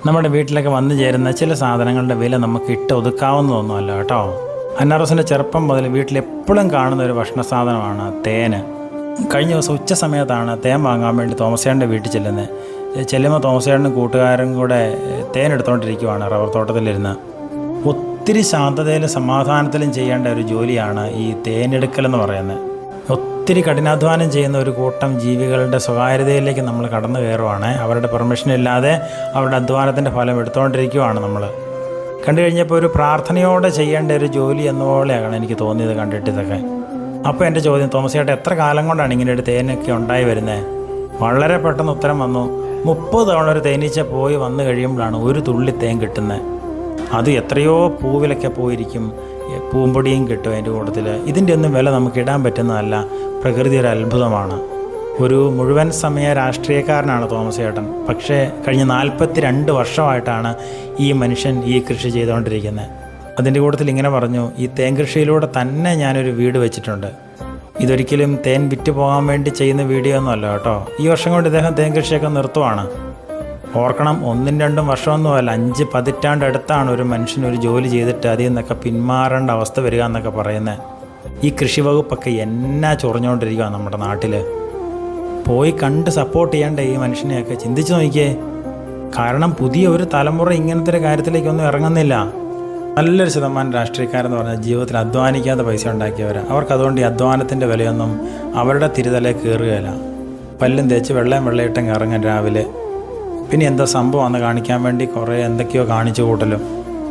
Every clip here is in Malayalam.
നമ്മുടെ വീട്ടിലൊക്കെ വന്നു ചേരുന്ന ചില സാധനങ്ങളുടെ വില നമുക്ക് ഒതുക്കാവുന്നതൊന്നുമല്ല കേട്ടോ. അന്നാറോസിൻ്റെ ചെറുപ്പം മുതൽ വീട്ടിലെപ്പോഴും കാണുന്ന ഒരു ഭക്ഷണ സാധനമാണ് തേന്. കഴിഞ്ഞ ദിവസം ഉച്ച സമയത്താണ് തേൻ വാങ്ങാൻ വേണ്ടി തോമസേട്ടൻ്റെ വീട്ടിൽ ചെല്ലുമ്പോൾ തോമസേട്ടനും കൂട്ടുകാരും കൂടെ തേൻ എടുത്തുകൊണ്ടിരിക്കുവാണ് റബ്ബർ തോട്ടത്തിലിരുന്ന്. ഒത്തിരി ശാന്തതയിലും സമാധാനത്തിലും ചെയ്യേണ്ട ഒരു ജോലിയാണ് ഈ തേനെടുക്കലെന്ന് പറയുന്നത്. ഒത്തിരി കഠിനാധ്വാനം ചെയ്യുന്ന ഒരു കൂട്ടം ജീവികളുടെ സ്വകാര്യതയിലേക്ക് നമ്മൾ കടന്നു കയറുവാണ്. അവരുടെ പെർമിഷൻ ഇല്ലാതെ അവരുടെ അധ്വാനത്തിൻ്റെ ഫലം എടുത്തുകൊണ്ടിരിക്കുവാണ് നമ്മൾ. കണ്ടു കഴിഞ്ഞപ്പോൾ ഒരു പ്രാർത്ഥനയോടെ ചെയ്യേണ്ട ഒരു ജോലി എന്നപോലെയാണ് എനിക്ക് തോന്നിയത് കണ്ടിട്ട് ഇതൊക്കെ. അപ്പോൾ എൻ്റെ ചോദ്യം, തോമസേട്ടൻ എത്ര കാലം കൊണ്ടാണ് ഇങ്ങനെ ഒരു തേനൊക്കെ ഉണ്ടായി വരുന്നത്? വളരെ പെട്ടെന്ന് ഉത്തരം വന്നു. 30 തവണ ഒരു തേനീച്ച പോയി വന്നു കഴിയുമ്പോഴാണ് ഒരു തുള്ളി തേൻ കിട്ടുന്നത്. അത് എത്രയോ പൂവിലൊക്കെ പോയിരിക്കും, പൂമ്പൊടിയും കിട്ടും അതിൻ്റെ കൂട്ടത്തിൽ. ഇതിൻ്റെ ഒന്നും വില നമുക്ക് ഇടാൻ പറ്റുന്നതല്ല. പ്രകൃതി ഒരു അത്ഭുതമാണ്. ഒരു മുഴുവൻ സമയ രാഷ്ട്രീയക്കാരനാണ് തോമസേട്ടൻ. പക്ഷേ കഴിഞ്ഞ 42 വർഷമായിട്ടാണ് ഈ മനുഷ്യൻ ഈ കൃഷി ചെയ്തുകൊണ്ടിരിക്കുന്നത്. അതിൻ്റെ കൂട്ടത്തിൽ ഇങ്ങനെ പറഞ്ഞു, ഈ തേൻ കൃഷിയിലൂടെ തന്നെ ഞാനൊരു വീട് വെച്ചിട്ടുണ്ട്. ഇതൊരിക്കലും തേൻ വിറ്റ് പോകാൻ വേണ്ടി ചെയ്യുന്ന വീഡിയോ ഒന്നുമല്ല കേട്ടോ. ഈ വർഷം കൊണ്ട് ഇദ്ദേഹം തേൻ കൃഷിയൊക്കെ നിർത്തുവാണ്. ഓർക്കണം, 1-2 വർഷമൊന്നുമല്ല, 5 പതിറ്റാണ്ട് അടുത്താണ് ഒരു മനുഷ്യനൊരു ജോലി ചെയ്തിട്ട് അതിൽ നിന്നൊക്കെ പിന്മാറേണ്ട അവസ്ഥ വരിക എന്നൊക്കെ പറയുന്നത്. ഈ കൃഷി വകുപ്പൊക്കെ എന്നാ ചൊറിഞ്ഞുകൊണ്ടിരിക്കുക നമ്മുടെ നാട്ടിൽ. പോയി കണ്ട് സപ്പോർട്ട് ചെയ്യേണ്ട ഈ മനുഷ്യനെയൊക്കെ ചിന്തിച്ച് നോക്കിയേ. കാരണം പുതിയ ഒരു തലമുറ ഇങ്ങനത്തെ ഒരു കാര്യത്തിലേക്കൊന്നും ഇറങ്ങുന്നില്ല. നല്ലൊരു ശതമാനം രാഷ്ട്രീയക്കാരെന്ന് പറഞ്ഞാൽ ജീവിതത്തിൽ അധ്വാനിക്കാതെ പൈസ ഉണ്ടാക്കിയവരാണ്. അവർക്കതുകൊണ്ട് ഈ അധ്വാനത്തിൻ്റെ വിലയൊന്നും അവരുടെ തിരുതലയിൽ കയറുകയില്ല. പല്ലും തേച്ച് വെള്ളയിട്ടങ്ങ് ഇറങ്ങാൻ രാവിലെ. പിന്നെ എന്താ സംഭവമാണെന്ന് കാണിക്കാൻ വേണ്ടി കുറേ എന്തൊക്കെയോ കാണിച്ചു കൂട്ടലും.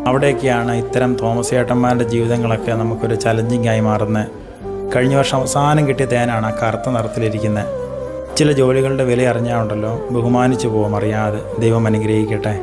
അവിടെയൊക്കെയാണ് ഇത്തരം തോമസേട്ടന്മാരുടെ ജീവിതങ്ങളൊക്കെ നമുക്കൊരു ചലഞ്ചിങ് ആയി മാറുന്നത്. കഴിഞ്ഞ വർഷം അവസാനം കിട്ടിയ തേനാണ് ആ കറുത്ത നിറത്തിലിരിക്കുന്നത്. ചില ജോലികളുടെ വില അറിഞ്ഞാൽ ഉണ്ടല്ലോ, ബഹുമാനിച്ചു പോകും അറിയാതെ. ദൈവം അനുഗ്രഹിക്കട്ടെ.